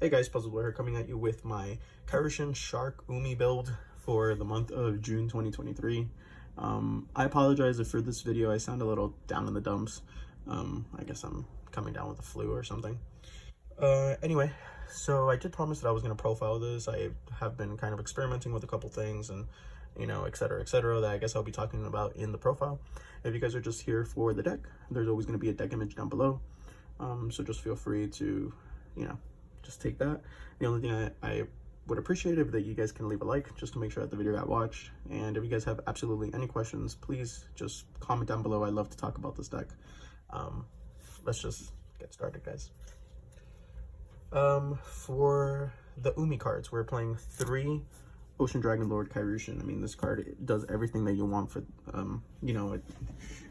Hey guys, Puzzle here coming at you with my Kairyu-Shin Shark Umi build for the month of June 2023. I apologize if for this video I sound a little down in the dumps. I guess I'm coming down with the flu or something. Anyway, so I did promise that I was going to profile this. I have been kind of experimenting with a couple things and, you know, etc., etc., that I guess I'll be talking about in the profile. If you guys are just here for the deck, there's always going to be a deck image down below. So just feel free to, you know, just take that. The only thing I would appreciate if that you guys can leave a like just to make sure that the video got watched. And if you guys have absolutely any questions, please just comment down below. I love to talk about this deck. Let's just get started, guys. For the Umi cards, we're playing 3 Ocean Dragon Lord Kairyu-Shin. I mean, this card does everything that you want for, you know,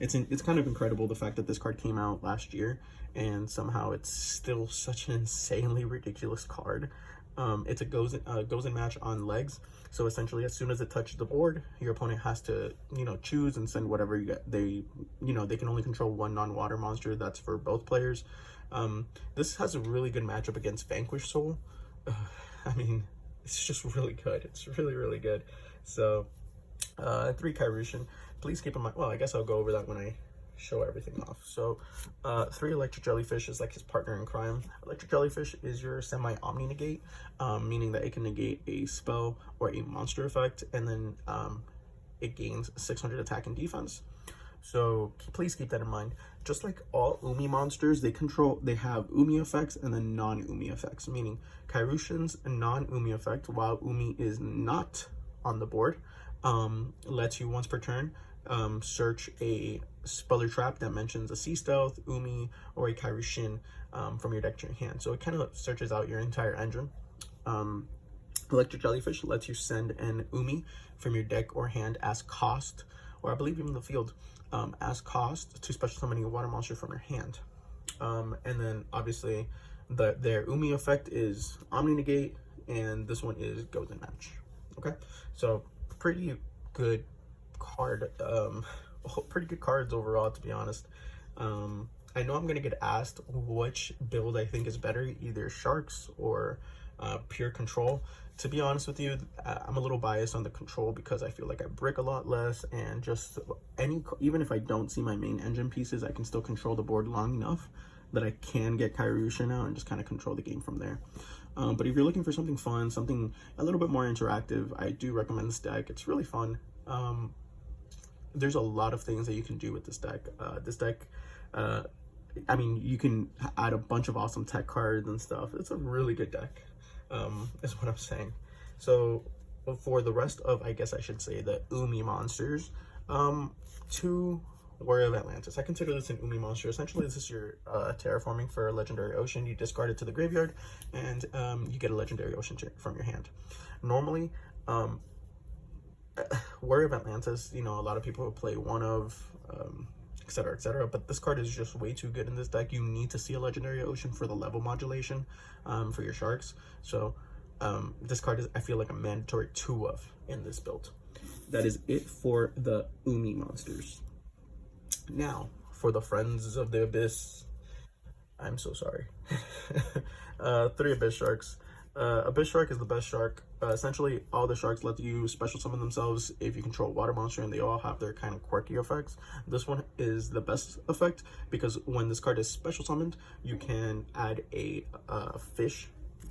it's kind of incredible the fact that this card came out last year and somehow it's still such an insanely ridiculous card. It's a goes in match on legs. So essentially, as soon as it touches the board, your opponent has to, you know, choose and send whatever you get. They can only control 1 non-water monster. That's for both players. This has a really good matchup against Vanquish Soul. I mean, it's just really good. It's really, really good. So, 3 Kairyu-Shin. Please keep in mind, well, I guess I'll go over that when I show everything off. So, 3 Electric Jellyfish is like his partner in crime. Electric Jellyfish is your semi-omni negate, meaning that it can negate a spell or a monster effect, and then it gains 600 attack and defense. So please keep that in mind. Just like all Umi monsters, they have Umi effects and then non-Umi effects, meaning Kairyu-Shin's non-Umi effect, while Umi is not on the board, lets you once per turn search a spell or trap that mentions a Sea Stealth, Umi, or a Kairyu-Shin from your deck to your hand. So it kind of searches out your entire engine. Electric Jellyfish lets you send an Umi from your deck or hand as cost, or I believe even the field, as cost to special summon a water monster from your hand. And then obviously their Umi effect is Omni Negate, and this one is Goes in Match. Okay, so pretty good card, pretty good cards overall, to be honest. I know I'm gonna get asked which build I think is better, either Sharks or pure control. To be honest with you, I'm a little biased on the control because I feel like I brick a lot less, and just even if I don't see my main engine pieces, I can still control the board long enough that I can get Kairyu-Shin out and just kind of control the game from there. But if you're looking for something fun, something a little bit more interactive, I do recommend this deck. It's really fun. There's a lot of things that you can do with this deck. I mean, you can add a bunch of awesome tech cards and stuff. It's a really good deck. Is what I'm saying. So for the rest of, I guess I should say, the Umi monsters, 2 Warrior of Atlantis. I consider this an Umi monster. Essentially, this is your terraforming for a legendary ocean. You discard it to the graveyard, and you get a legendary ocean from your hand. Normally, Warrior of Atlantis, you know, a lot of people play one of, etc., etc., but this card is just way too good in this deck. You need to see a legendary ocean for the level modulation for your sharks. So this card is, I feel like, a mandatory 2 of in this build. That is it for the Umi monsters. Now for the Friends of the Abyss, I'm so sorry. 3 Abyss Sharks. Abyss Shark is the best shark. Essentially, all the sharks let you special summon themselves if you control water monster, and they all have their kind of quirky effects. This one is the best effect because when this card is special summoned, you can add a fish,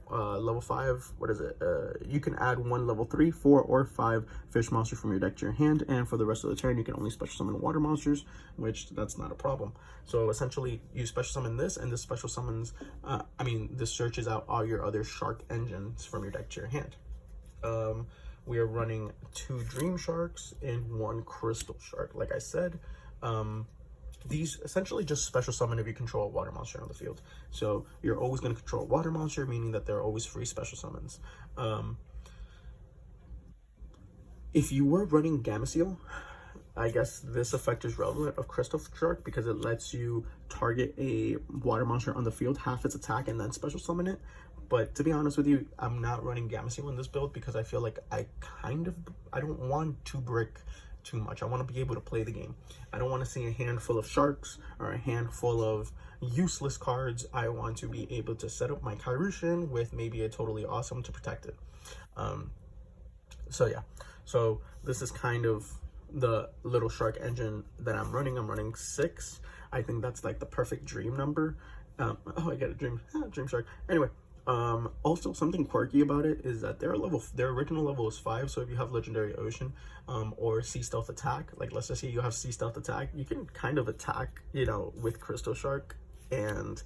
level 5. What is it? You can add 1 level 3, 4, or 5 fish monster from your deck to your hand, and for the rest of the turn, you can only special summon water monsters, which that's not a problem. So essentially, you special summon this, and this special summons, this searches out all your other shark engines from your deck to your hand. We are running 2 Dream Sharks and 1 Crystal Shark. Like I said, these essentially just special summon if you control a water monster on the field. So you're always going to control a water monster, meaning that there are always free special summons. If you were running Gameciel, I guess this effect is relevant of Crystal Shark because it lets you target a water monster on the field, half its attack, and then special summon it. But to be honest with you, I'm not running Gameciel in this build because I feel like I don't want to brick too much. I want to be able to play the game. I don't want to see a handful of sharks or a handful of useless cards, I want to be able to set up my Kairyu-Shin with maybe a totally awesome to protect it. So yeah, so this is kind of the little shark engine that I'm running. I'm running 6. I think that's like the perfect dream number. Oh, I get a dream shark. Anyway, also something quirky about it is that their original level is 5. So if you have Legendary Ocean, or Sea Stealth Attack, like let's just say you have Sea Stealth Attack, you can kind of attack, you know, with Crystal Shark and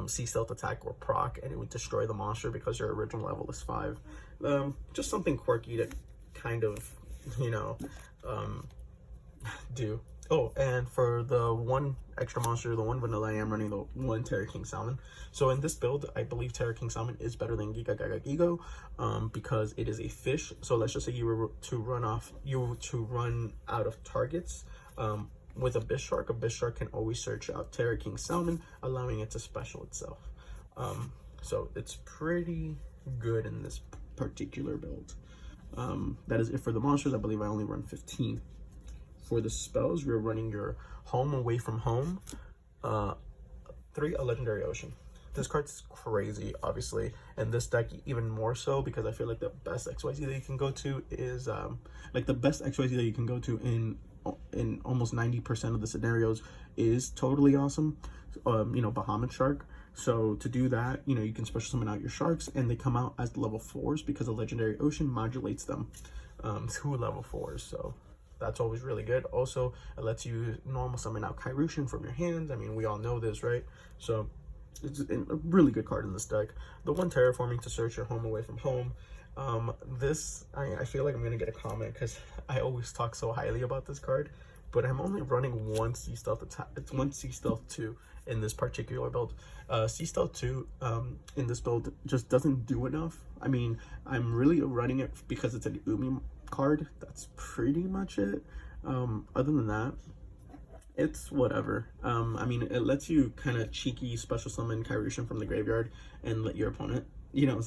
Sea Stealth Attack or proc, and it would destroy the monster because your original level is 5. Just something quirky to kind of, you know, do. Oh, and for the one extra monster, the one vanilla, I am running the one Terra King Salmon. So in this build, I believe Terra King Salmon is better than Giga Gaga Gigo, because it is a fish. So let's just say you were to run out of targets. With a Bish Shark can always search out Terra King Salmon, allowing it to special itself. So it's pretty good in this particular build. That is it for the monsters. I believe I only run 15. For the spells, we're running your Home Away from Home, 3, a Legendary Ocean. This card's crazy, obviously, and this deck even more so, because I feel like the best XYZ that you can go to is like the best XYZ that you can go to in almost 90% of the scenarios is totally awesome. You know, Bahamut Shark. So to do that, you know, you can special summon out your sharks, and they come out as level 4s because a Legendary Ocean modulates them to level 4s. So that's always really good. Also, it lets you normal summon out Kairyu-Shin from your hands. I mean, we all know this, right? So it's a really good card in this deck. The one Terraforming to search your Home Away from Home. This, I feel like I'm gonna get a comment because I always talk so highly about this card, but I'm only running one Sea Stealth attack. It's one Sea Stealth 2 in this particular build. Sea Stealth 2 in this build just doesn't do enough. I mean, I'm really running it because it's an Umi card. That's pretty much it. Other than that, it's whatever. I mean, it lets you kind of cheeky special summon Kairyu-Shin from the graveyard and let your opponent, you know,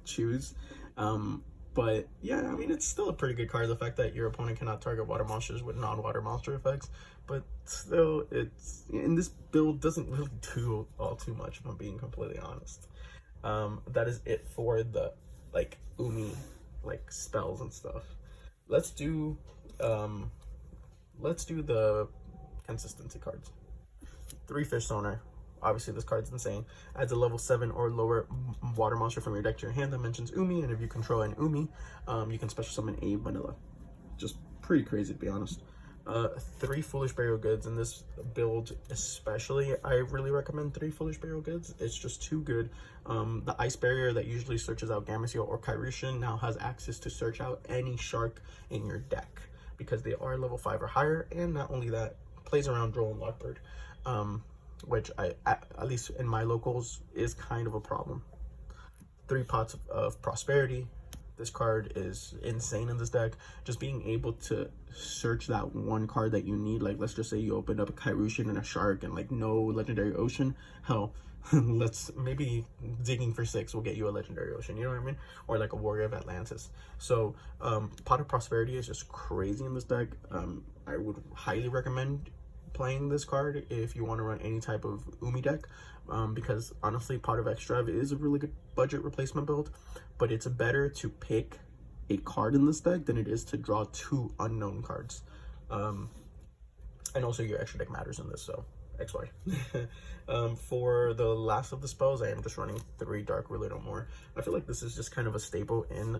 choose. But yeah, I mean, it's still a pretty good card. The fact that your opponent cannot target water monsters with non-water monster effects, but still, it's in this build doesn't really do all too much, if I'm being completely honest. That is it for the like Umi like spells and stuff. Let's do the consistency cards. 3 Fish Sonar. Obviously, this card's insane. Adds a level 7 or lower water monster from your deck to your hand that mentions Umi, and if you control an Umi, you can special summon a vanilla. Just pretty crazy, to be honest. 3 Foolish Burial Goods. In this build especially, I really recommend 3 Foolish Burial Goods. It's just too good. The Ice Barrier that usually searches out Gameciel or Kairyu-Shin now has access to search out any shark in your deck because they are level 5 or higher, and not only that, plays around Droll and Lockbird. Which at least in my locals is kind of a problem. 3 Pots of Prosperity. This card is insane in this deck. Just being able to search that one card that you need, like let's just say you opened up a Kairyu-Shin and a shark and like no Legendary Ocean, hell, let's maybe digging for 6 will get you a Legendary Ocean, you know what I mean? Or like a Warrior of Atlantis. So Pot of Prosperity is just crazy in this deck. I would highly recommend playing this card if you want to run any type of Umi deck, because honestly, Pot of Extrav is a really good budget replacement build, but it's better to pick a card in this deck than it is to draw 2 unknown cards. And also your extra deck matters in this, so XY. For the last of the spells, I am just running 3 Dark Ruler No More. I feel like this is just kind of a staple in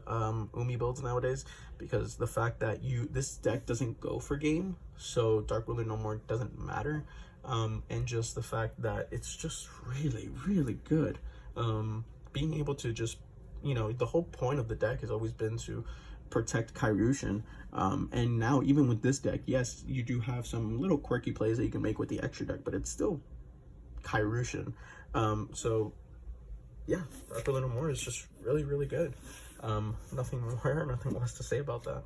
Umi builds nowadays, because the fact that this deck doesn't go for game, so Dark Ruler No More doesn't matter, and just the fact that it's just really, really good. Being able to just, you know, the whole point of the deck has always been to protect Kairyu-Shin, and now even with this deck, yes, you do have some little quirky plays that you can make with the extra deck, but it's still Kairyu-Shin. So yeah, Dark Ruler No More is just really, really good. Nothing more, nothing less to say about that.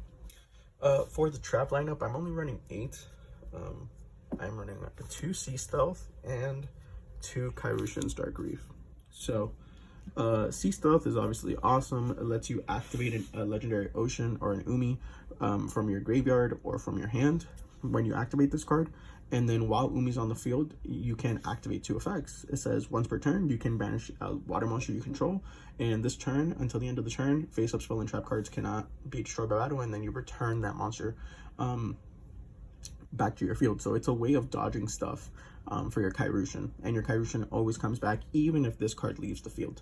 For the trap lineup, I'm only running 8. I'm running 2 Sea Stealth and 2 Kairyu-Shin's Dark Reef. So Sea Stealth is obviously awesome. It lets you activate a Legendary Ocean or an Umi from your graveyard or from your hand when you activate this card, And then while Umi's on the field, you can activate 2 effects. It says once per turn, you can banish a water monster you control. And this turn, until the end of the turn, face-up spell and trap cards cannot be destroyed by battle, and then you return that monster back to your field. So it's a way of dodging stuff for your Kairyu-Shin. And your Kairyu-Shin always comes back, even if this card leaves the field.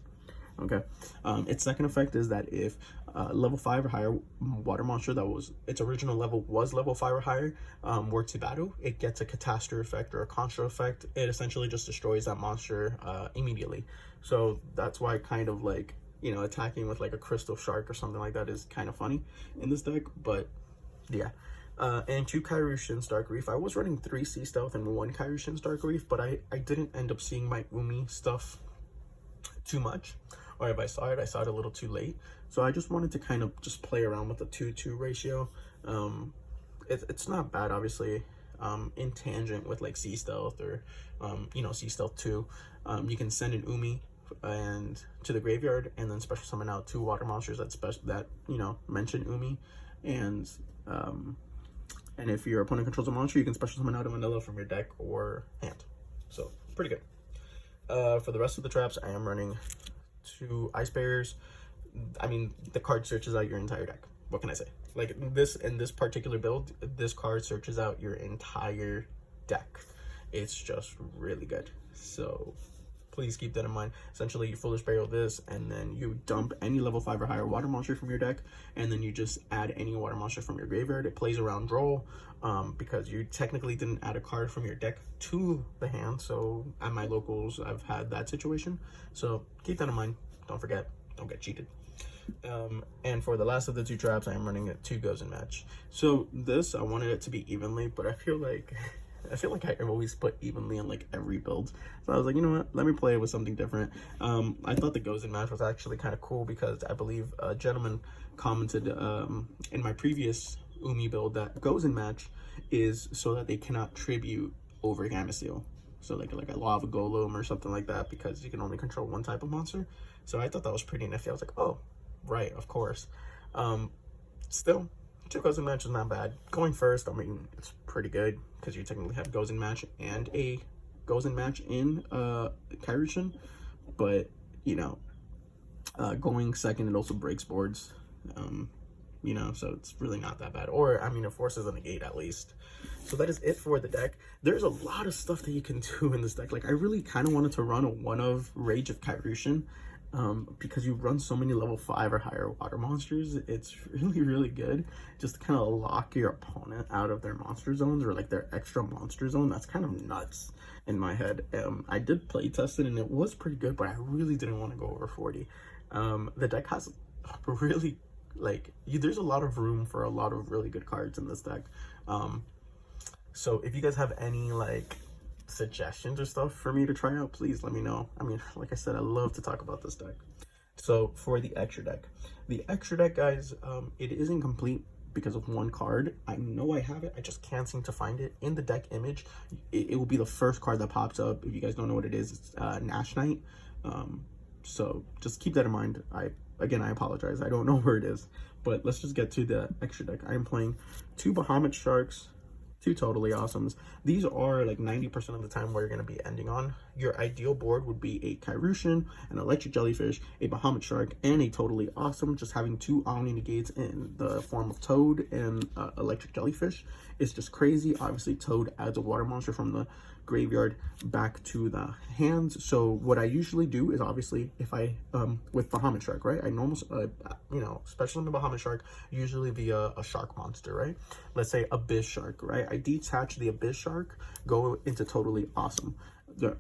Okay. Its second effect is that if level 5 or higher water monster that was its original level was level 5 or higher were to battle, it gets a catastrophe effect or a contra effect. It essentially just destroys that monster immediately. So that's why kind of like, you know, attacking with like a crystal shark or something like that is kind of funny in this deck. But yeah. And 2 Kairyu-Shin's Dark Reef. I was running 3 Sea Stealth and 1 Kairyu-Shin's Dark Reef, but I didn't end up seeing my Umi stuff too much. Or if I saw it a little too late. So I just wanted to kind of just play around with the 2-2 ratio. It's not bad, obviously. In tangent with like Sea Stealth or, you know, Sea Stealth 2. You can send an Umi and to the graveyard and then special summon out 2 water monsters that you know, mention Umi. And if your opponent controls a monster, you can special summon out a vanilla from your deck or hand. So, pretty good. For the rest of the traps, I am running 2 Ice Bears. I mean, the card searches out your entire deck. What can I say? Like, this, in this particular build, this card searches out your entire deck. It's just really good. So, please keep that in mind. Essentially, you Foolish Burial this, and then you dump any level 5 or higher water monster from your deck, and then you just add any water monster from your graveyard. It plays around draw, because you technically didn't add a card from your deck to the hand. So at my locals, I've had that situation. So keep that in mind. Don't forget, don't get cheated. And for the last of the 2 traps, I am running a 2 Gozen match. So this, I wanted it to be evenly, but I feel like I always put evenly in like every build. So I was like, you know what, let me play with something different. I thought the Gozen match was actually kind of cool because I believe a gentleman commented in my previous Umi build that Gozen match is so that they cannot tribute over Gamma-Seal. So like a Lava Golem or something like that, because you can only control 1 type of monster. So I thought that was pretty nifty. I was like, oh, right, of course. Still, 2 Gozen match is not bad. Going first, I mean, it's pretty good because you technically have Gozen match and a Gozen match in Kairyu-Shin. But, you know, going second, it also breaks boards. You know, so it's really not that bad. Or, I mean, it forces a negate at least. So that is it for the deck. There's a lot of stuff that you can do in this deck. Like, I really kind of wanted to run a 1-of Rage of Kairyu-Shin. Because you run so many level 5 or higher water monsters, it's really, really good just to kind of lock your opponent out of their monster zones or like their extra monster zone. That's kind of nuts in my head. I did play test it and it was pretty good, but I really didn't want to go over 40. The deck has really, like, there's a lot of room for a lot of really good cards in this deck. So if you guys have any like suggestions or stuff for me to try out, please let me know. I mean, like I said, I love to talk about this deck. So for the extra deck, guys, it is incomplete because of 1 card. I know I have it, I just can't seem to find it in the deck image. It will be the first card that pops up. If you guys don't know what it is, it's Nash Knight. So just keep that in mind. Again, I apologize, I don't know where it is, but let's just get to the extra deck. I am playing 2 Bahamut Sharks, 2 Totally Awesomes. These are like 90% of the time where you're going to be ending on. Your ideal board would be a Kairyu-Shin, an Electric Jellyfish, a Bahamut Shark, and a Totally Awesome. Just having 2 Omni Negates in the form of Toad and Electric Jellyfish is just crazy. Obviously, Toad adds a water monster from the graveyard back to the hands. So what I usually do is, obviously, if I with Bahamut Shark, right, I normally you know, especially in the Bahamut Shark, usually via a shark monster, right? Let's say Abyss Shark, right? I detach the Abyss Shark, go into Totally Awesome.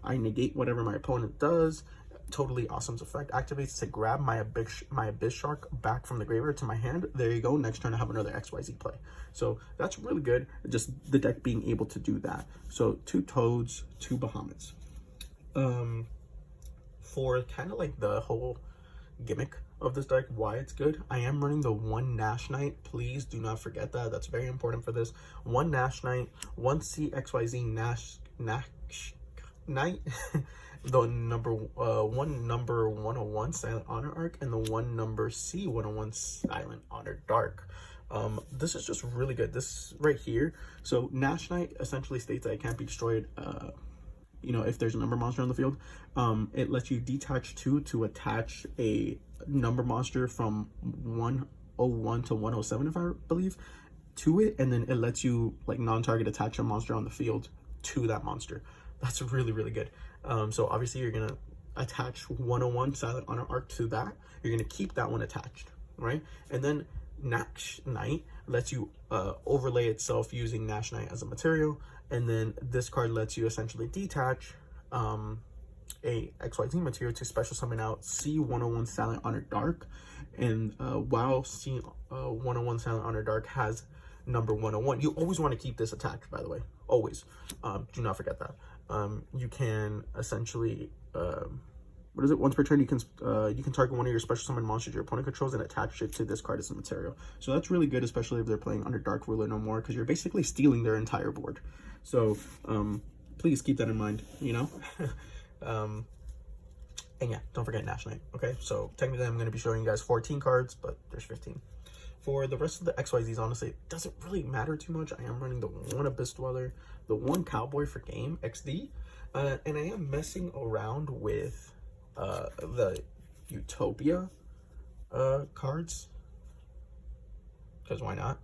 I negate whatever my opponent does. Totally Awesome's effect activates to grab my Abyss Shark back from the graveyard to my hand. There you go. Next turn I have another XYZ play. So that's really good. Just the deck being able to do that. So 2 Toads, 2 Bahamuts. For kind of like the whole gimmick of this deck, why it's good, I am running the 1 Nash Knight. Please do not forget that. That's very important for this. 1 Nash Knight, 1 CXYZ Nash Knight. the number 101 Silent Honor Arc and the 1C101 Silent Honor Dark. This is just really good. This right here. So Nash Knight essentially states that it can't be destroyed, you know, if there's a number monster on the field. It lets you detach 2 to attach a number monster from 101 to 107, if I believe, to it, and then it lets you like non-target attach a monster on the field to that monster. That's really, really good. So obviously you're gonna attach 101 Silent Honor Arc to that. You're gonna keep that one attached, right? And then Nash Knight lets you overlay itself using Nash Knight as a material, and then this card lets you essentially detach a XYZ material to special summon out C101 Silent Honor Dark. And while C101 Silent Honor Dark has number 101, you always want to keep this attached, by the way, always. Do not forget that. You can essentially what is it? Once per turn, you can target one of your special summon monsters your opponent controls and attach it to this card as a material. So that's really good, especially if they're playing under Dark Ruler no more, because you're basically stealing their entire board. So please keep that in mind, you know. And yeah, don't forget Nash Knight. Okay, so technically I'm going to be showing you guys 14 cards, but there's 15. For the rest of the XYZs, honestly, it doesn't really matter too much. I am running the 1 Abyss Dweller, the 1 Cowboy for Game XD, and I am messing around with the Utopia cards, because why not?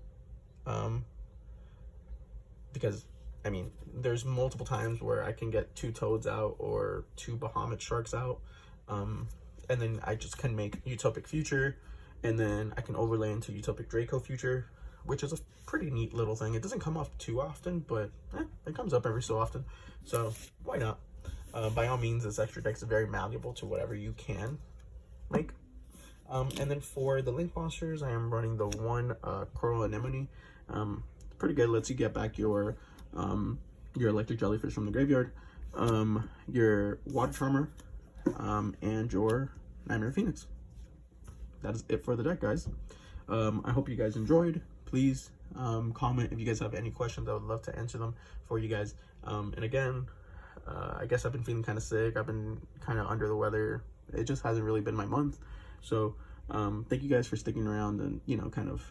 Because I mean, there's multiple times where I can get 2 Toads out or 2 Bahamut Sharks out, and then I just can make Utopic Future, and then I can overlay into Utopic Draco Future, which is a pretty neat little thing. It doesn't come up too often, but it comes up every so often, so why not? By all means, this extra deck is very malleable to whatever you can make. And then for the Link monsters, I am running the 1 Coral Anemone. Pretty good, lets you get back your Electric Jellyfish from the graveyard, your Water Charmer, and your Nightmare Phoenix. That is it for the deck, guys. I hope you guys enjoyed. Please comment if you guys have any questions. I would love to answer them for you guys. And again, I guess I've been feeling kind of sick. I've been kind of under the weather. It just hasn't really been my month. So thank you guys for sticking around and, you know, kind of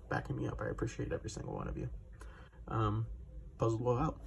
backing me up. I appreciate every single one of you. Puzzle out.